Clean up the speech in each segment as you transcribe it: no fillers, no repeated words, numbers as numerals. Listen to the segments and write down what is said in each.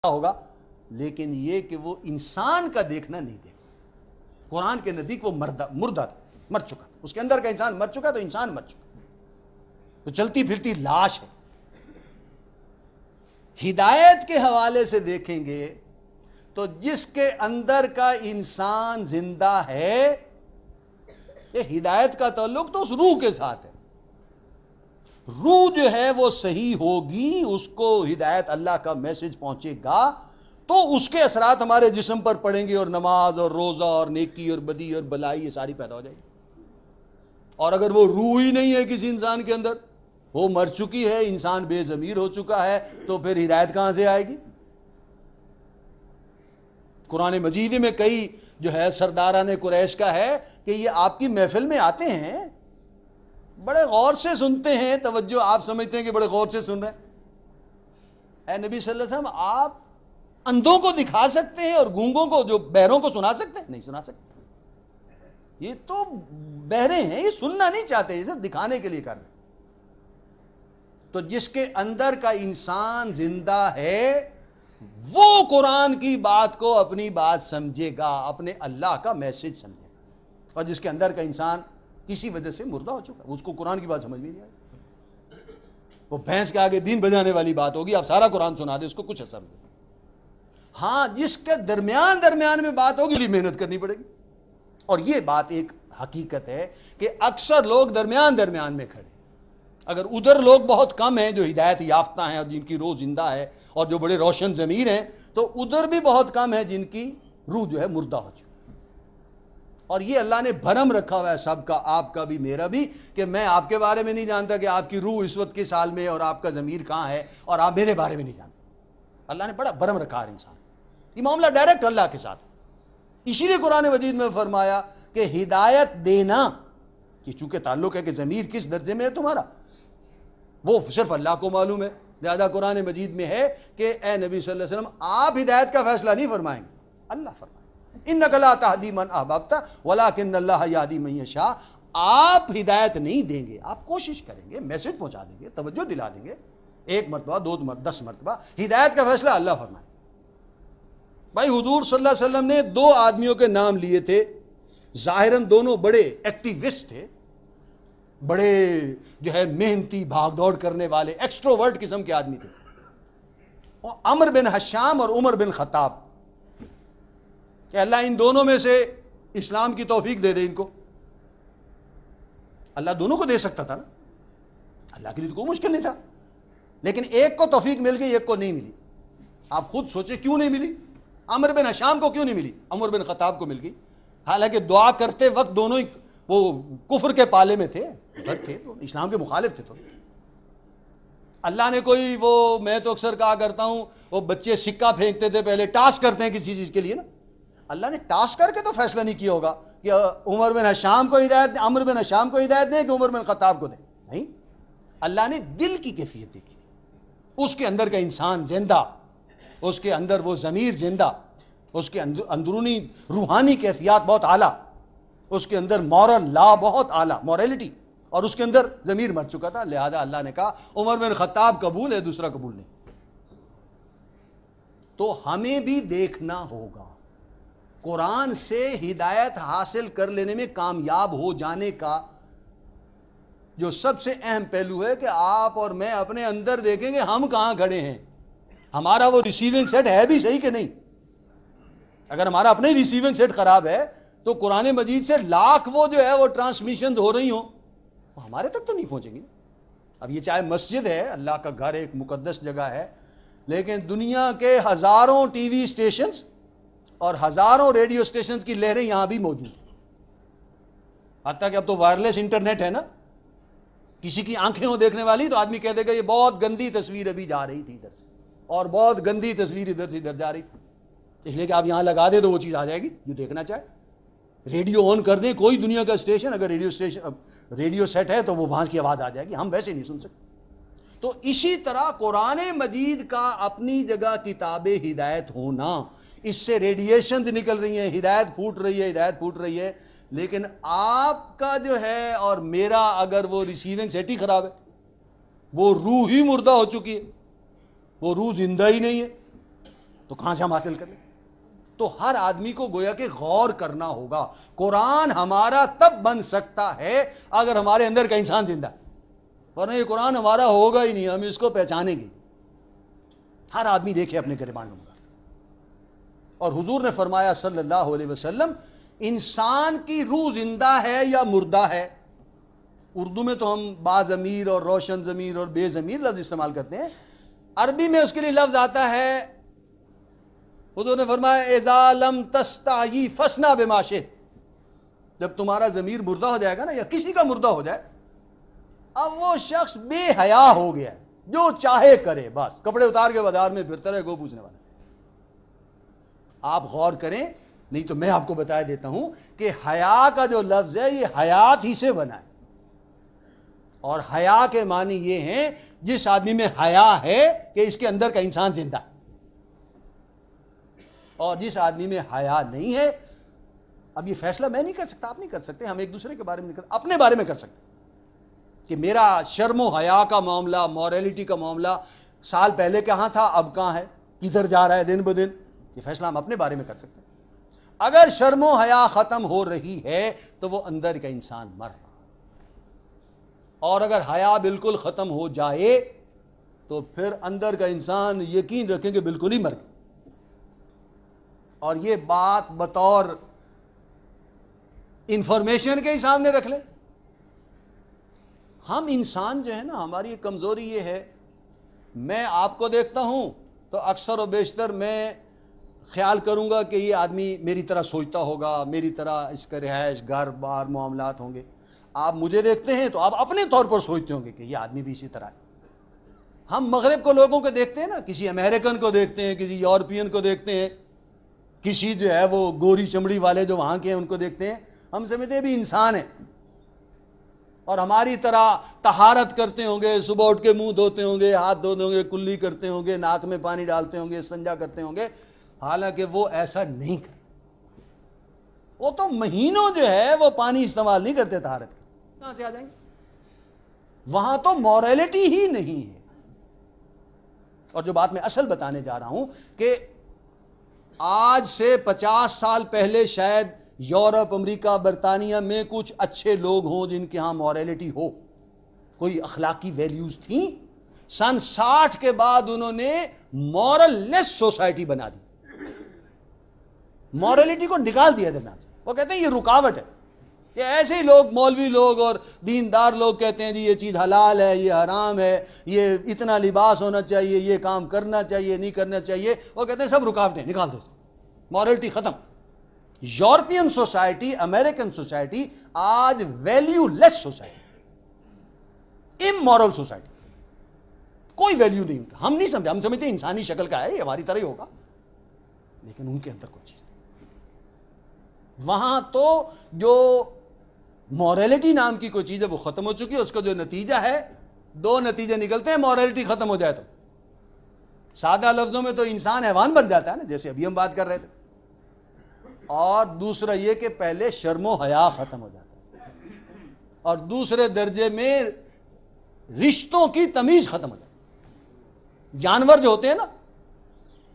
ہوگا، لیکن یہ کہ وہ انسان کا دیکھنا نہیں دیکھا۔ قرآن کے نزدیک وہ مردہ تھا، مر چکا تھا، اس کے اندر کا انسان مر چکا، تو انسان مر چکا، تو چلتی پھرتی لاش ہے۔ ہدایت کے حوالے سے دیکھیں گے تو جس کے اندر کا انسان زندہ ہے، یہ ہدایت کا تعلق تو اس روح کے ساتھ ہے۔ روح جو ہے وہ صحیح ہوگی، اس کو ہدایت اللہ کا میسج پہنچے گا تو اس کے اثرات ہمارے جسم پر پڑیں گے، اور نماز اور روزہ اور نیکی اور بدی اور بلائی یہ ساری پیدا ہو جائے گی۔ اور اگر وہ روح ہی نہیں ہے کسی انسان کے اندر، وہ مر چکی ہے، انسان بے ضمیر ہو چکا ہے، تو پھر ہدایت کہاں سے آئے گی؟ قرآن مجید میں کئی جو ہے سرداران قریش کا ہے کہ یہ آپ کی محفل میں آتے ہیں، بڑے غور سے سنتے ہیں، توجہ آپ سمجھتے ہیں کہ بڑے غور سے سن رہے ہیں۔ اے نبی صلی اللہ علیہ وسلم، آپ اندھوں کو دکھا سکتے ہیں اور گونگوں کو، جو بہروں کو سنا سکتے ہیں؟ نہیں سنا سکتے، یہ تو بہرے ہیں، یہ سننا نہیں چاہتے، یہ صرف دکھانے کے لیے کر رہے ہیں۔ تو جس کے اندر کا انسان زندہ ہے وہ قرآن کی بات کو اپنی بات سمجھے گا، اپنے اللہ کا میسج سمجھے گا، اور جس کے اندر کا انسان کسی وجہ سے مردہ ہو چکا، اس کو قرآن کی بات سمجھ میں نہیں آئی، وہ بھینس کے آگے بین بجانے والی بات ہوگی، آپ سارا قرآن سنا دیں، اس کو کچھ اثر نہیں۔ ہاں، جس کے درمیان میں بات ہوگی لیے محنت کرنی پڑے گی، اور یہ بات ایک حقیقت ہے کہ اکثر لوگ درمیان میں کھڑے، اگر ادھر لوگ بہت کم ہیں جو ہدایت یافتہ ہیں اور جن کی روح زندہ ہے اور جو بڑے روشن ضمیر ہیں، تو ادھر بھی بہت کم ہیں جن کی روح جو ہے مردہ ہو چکی۔ اور یہ اللہ نے بھرم رکھا ہوا ہے سب کا، آپ کا بھی میرا بھی، کہ میں آپ کے بارے میں نہیں جانتا کہ آپ کی روح اس وقت کس حال میں اور آپ کا ضمیر کہاں ہے، اور آپ میرے بارے میں نہیں جانتے۔ اللہ نے بڑا بھرم رکھا ہے انسان، یہ معاملہ ڈائریکٹ اللہ کے ساتھ۔ اسی لیے قرآن مجید میں فرمایا کہ ہدایت دینا، کہ چونکہ تعلق ہے کہ ضمیر کس درجے میں ہے تمہارا، وہ صرف اللہ کو معلوم ہے۔ لہذا قرآن مجید میں ہے کہ اے نبی صلی اللہ علیہ وسلم، آپ ہدایت کا فیصلہ نہیں فرمائیں گے، اللہ فرمائیں گے۔ اِنَّكَ لَا تَهْدِي مَنْ أَحْبَبْتَ وَلَكِنَّ اللَّهَ يَهْدِي مَن يَشَاءُ۔ آپ ہدایت نہیں دیں گے، آپ کوشش کریں گے، میسج پہنچا دیں گے، توجہ دلا دیں گے، 1 مرتبہ 2 مرتبہ 10 مرتبہ، ہدایت کا فیصلہ اللہ فرمائے۔ بھائی حضور صلی اللہ علیہ وسلم نے 2 آدمیوں کے نام لیے تھے، ظاہراً دونوں بڑے ایکٹیوسٹ تھے، بڑے جو ہے محنتی، بھاگ دوڑ کرنے والے، ایکسٹروورٹ قسم کے آدمی تھے، عمر بن حشام اور عمر بن خطاب، کہ اللہ ان دونوں میں سے اسلام کی توفیق دے دے ان کو۔ اللہ دونوں کو دے سکتا تھا نا، اللہ کے لیے تو کوئی مشکل نہیں تھا، لیکن ایک کو توفیق مل گئی، ایک کو نہیں ملی۔ آپ خود سوچیں کیوں نہیں ملی؟ عمر بن حشام کو کیوں نہیں ملی، عمر بن خطاب کو مل گئی، حالانکہ دعا کرتے وقت دونوں ہی وہ کفر کے پالے میں تھے، اسلام کے مخالف تھے۔ تو اللہ نے کوئی وہ، میں تو اکثر کہا کرتا ہوں، وہ بچے سکہ پھینکتے تھے پہلے، ٹاس کرتے ہیں کسی چیز کے لیے نا، اللہ نے ٹاس کر کے تو فیصلہ نہیں کیا ہوگا کہ عمر بن حشام کو ہدایت دیں، عمر بن حشام کو ہدایت دیں کہ عمر بن خطاب کو دیں، نہیں، اللہ نے دل کی کیفیت دیکھی، اس کے اندر کا انسان زندہ، اس کے اندر وہ ضمیر زندہ، اس کے اندرونی روحانی کیفیات بہت اعلیٰ، اس کے اندر مورل لا بہت اعلیٰ، موریلٹی، اور اس کے اندر ضمیر مر چکا تھا، لہذا اللہ نے کہا عمر بن خطاب قبول ہے، دوسرا قبول نہیں۔ تو ہمیں بھی دیکھنا ہوگا، قرآن سے ہدایت حاصل کر لینے میں کامیاب ہو جانے کا جو سب سے اہم پہلو ہے کہ آپ اور میں اپنے اندر دیکھیں گے ہم کہاں کھڑے ہیں، ہمارا وہ ریسیونگ سیٹ ہے بھی صحیح کہ نہیں۔ اگر ہمارا اپنا ہی ریسیونگ سیٹ خراب ہے تو قرآن مجید سے لاکھ وہ جو ہے وہ ٹرانسمیشنز ہو رہی ہوں، وہ ہمارے تک تو نہیں پہنچیں گی۔ اب یہ چاہے مسجد ہے، اللہ کا گھر، ایک مقدس جگہ ہے، لیکن دنیا کے ہزاروں ٹی وی اسٹیشنز اور ہزاروں ریڈیو اسٹیشنز کی لہریں یہاں بھی موجود ہیں، حتیٰ کہ اب تو وائرلیس انٹرنیٹ ہے نا، کسی کی آنکھیں ہوں دیکھنے والی تو آدمی کہہ دے گا یہ بہت گندی تصویر ابھی جا رہی تھی ادھر سے، اور بہت گندی تصویر ادھر سے ادھر جا رہی تھی، اس لیے کہ آپ یہاں لگا دیں تو وہ چیز آ جائے گی جو دیکھنا چاہے۔ ریڈیو آن کر دیں کوئی دنیا کا اسٹیشن، اگر ریڈیو سیٹ ہے تو وہ وہاں کی آواز آ جائے گی، ہم ویسے نہیں سن سکتے۔ تو اسی طرح قرآن مجید کا اپنی جگہ کتاب ہدایت ہونا، اس سے ریڈیشنز نکل رہی ہیں، ہدایت پھوٹ رہی ہے، لیکن آپ کا جو ہے اور میرا اگر وہ ریسیونگ سیٹ ہی خراب ہے، وہ روح ہی مردہ ہو چکی ہے، وہ روح زندہ ہی نہیں ہے، تو کہاں سے ہم حاصل کر لیں؟ تو ہر آدمی کو گویا کہ غور کرنا ہوگا. قرآن ہمارا تب بن سکتا ہے اگر ہمارے اندر کا انسان زندہ ہے، ورنہ یہ قرآن ہمارا ہوگا ہی نہیں، ہم اس کو پہچانیں گے. ہر آدمی دیکھے اپنے گریبان میں. اور حضور نے فرمایا صلی اللہ علیہ وسلم، انسان کی روح زندہ ہے یا مردہ ہے. اردو میں تو ہم باضمیر اور روشن ضمیر اور بے ضمیر لفظ استعمال کرتے ہیں، عربی میں اس کے لیے لفظ آتا ہے، حضور نے فرمایا اذا لم تستعی فاصنع بما شئت. جب تمہارا ضمیر مردہ ہو جائے گا نا، یا کسی کا مردہ ہو جائے، اب وہ شخص بے حیا ہو گیا ہے، جو چاہے کرے، بس کپڑے اتار کے بازار میں پھرتا رہے، گو پوچھنے والا. آپ غور کریں، نہیں تو میں آپ کو بتا دیتا ہوں کہ حیا کا جو لفظ ہے یہ حیات ہی سے بنا ہے. اور حیا کے معنی یہ ہیں جس آدمی میں حیا ہے کہ اس کے اندر کا انسان زندہ ہے، اور جس آدمی میں حیا نہیں ہے. اب یہ فیصلہ میں نہیں کر سکتا، آپ نہیں کر سکتے، ہم ایک دوسرے کے بارے میں نہیں کر، اپنے بارے میں کر سکتے کہ میرا شرم و حیا کا معاملہ، موریلٹی کا معاملہ سال پہلے کہاں تھا، اب کہاں ہے، کدھر جا رہا ہے دن بدن. یہ فیصلہ ہم اپنے بارے میں کر سکتے ہیں. اگر شرم و حیا ختم ہو رہی ہے تو وہ اندر کا انسان مر رہا، اور اگر حیا بالکل ختم ہو جائے تو پھر اندر کا انسان یقین رکھیں کہ بالکل ہی مر گیا. اور یہ بات بطور انفارمیشن کے ہی سامنے رکھ لیں. ہم انسان جو ہے نا، ہماری ایک کمزوری یہ ہے، میں آپ کو دیکھتا ہوں تو اکثر و بیشتر میں خیال کروں گا کہ یہ آدمی میری طرح سوچتا ہوگا، میری طرح اس کا رہائش گھر بار معاملات ہوں گے. آپ مجھے دیکھتے ہیں تو آپ اپنے طور پر سوچتے ہوں گے کہ یہ آدمی بھی اسی طرح ہے. ہم مغرب کو لوگوں کو دیکھتے ہیں نا، کسی امریکن کو دیکھتے ہیں، کسی یورپین کو دیکھتے ہیں، کسی جو ہے وہ گوری چمڑی والے جو وہاں کے ہیں ان کو دیکھتے ہیں، ہم سمجھتے ہیں بھی انسان ہے، اور ہماری طرح طہارت کرتے ہوں گے، صبح اٹھ کے منہ دھوتے ہوں گے، ہاتھ دھوتے ہوں گے، کلی کرتے ہوں گے، ناک میں پانی ڈالتے ہوں گے، استنجا کرتے ہوں گے. حالانکہ وہ ایسا نہیں کرتے. وہ تو مہینوں جو ہے وہ پانی استعمال نہیں کرتے طہارت کے. کہاں سے آ جائیں گے؟ وہاں تو موریلٹی ہی نہیں ہے. اور جو بات میں اصل بتانے جا رہا ہوں کہ آج سے 50 سال پہلے شاید یورپ، امریکہ، برطانیہ میں کچھ اچھے لوگ ہوں جن کے ہاں موریلٹی ہو، کوئی اخلاقی ویلیوز تھیں. سن 60 کے بعد انہوں نے مورل لیس سوسائٹی بنا دی، موریلٹی کو نکال دیا درمیان سے. وہ کہتے ہیں یہ رکاوٹ ہے. کہ ایسے ہی لوگ، مولوی لوگ اور دیندار لوگ کہتے ہیں جی یہ چیز حلال ہے، یہ حرام ہے، یہ اتنا لباس ہونا چاہیے، یہ کام کرنا چاہیے، نہیں کرنا چاہیے. وہ کہتے ہیں سب رکاوٹیں، نکال دو، موریلٹی ختم. یورپین سوسائٹی، امریکن سوسائٹی آج ویلیو لیس سوسائٹی، امورل سوسائٹی، کوئی ویلیو نہیں. ہم نہیں سمجھتے، ہم سمجھتے ہیں انسانی شکل کا ہے، یہ ہماری طرح ہی ہوگا، لیکن ان کے اندر کوئی چیز نہیں. وہاں تو جو موریلٹی نام کی کوئی چیز ہے وہ ختم ہو چکی ہے. اس کا جو نتیجہ ہے، 2 نتیجے نکلتے ہیں موریلٹی ختم ہو جائے تو. سادہ لفظوں میں تو انسان حیوان بن جاتا ہے نا، جیسے ابھی ہم بات کر رہے تھے. اور دوسرا یہ کہ پہلے شرم و حیا ختم ہو جاتا ہے، اور دوسرے درجے میں رشتوں کی تمیز ختم ہو جاتی ہے. جانور جو ہوتے ہیں نا،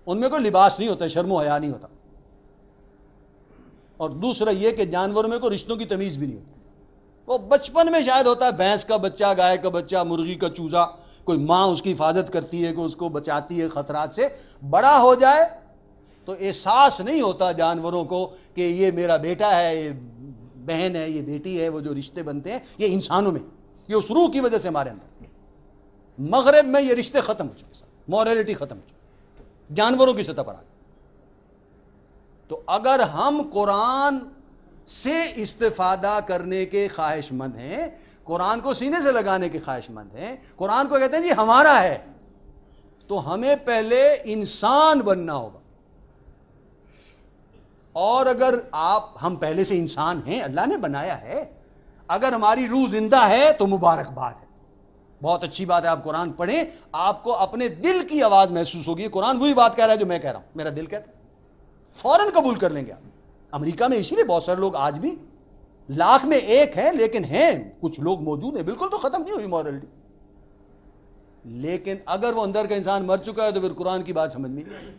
ان میں کوئی لباس نہیں ہوتا، شرم و حیا نہیں ہوتا. اور دوسرا یہ کہ جانوروں میں کوئی رشتوں کی تمیز بھی نہیں ہوتی. وہ بچپن میں شاید ہوتا ہے، بھینس کا بچہ، گائے کا بچہ، مرغی کا چوزا، کوئی ماں اس کی حفاظت کرتی ہے، کوئی اس کو بچاتی ہے خطرات سے. بڑا ہو جائے تو احساس نہیں ہوتا جانوروں کو کہ یہ میرا بیٹا ہے، یہ بہن ہے، یہ بیٹی ہے. وہ جو رشتے بنتے ہیں یہ انسانوں میں، یہ اس روح کی وجہ سے ہمارے اندر. مغرب میں یہ رشتے ختم ہو چکے، موریلٹی ختم ہو چکی، جانوروں کی سطح پر آ گئے. تو اگر ہم قرآن سے استفادہ کرنے کے خواہش مند ہیں، قرآن کو سینے سے لگانے کے خواہش مند ہیں، قرآن کو کہتے ہیں جی ہمارا ہے، تو ہمیں پہلے انسان بننا ہوگا. اور اگر ہم پہلے سے انسان ہیں، اللہ نے بنایا ہے، اگر ہماری روح زندہ ہے تو مبارکباد ہے، بہت اچھی بات ہے. آپ قرآن پڑھیں، آپ کو اپنے دل کی آواز محسوس ہوگی. قرآن وہی بات کہہ رہا ہے جو میں کہہ رہا ہوں، میرا دل کہتا ہے، فوراً قبول کر لیں گے آپ. امریکہ میں اسی لیے بہت سارے لوگ آج بھی 1,00,000 میں 1 ہیں، لیکن ہیں کچھ لوگ موجود ہیں، بالکل تو ختم نہیں ہوئی موریلٹی. لیکن اگر وہ اندر کا انسان مر چکا ہے تو پھر قرآن کی بات سمجھ میں نہیں آئی.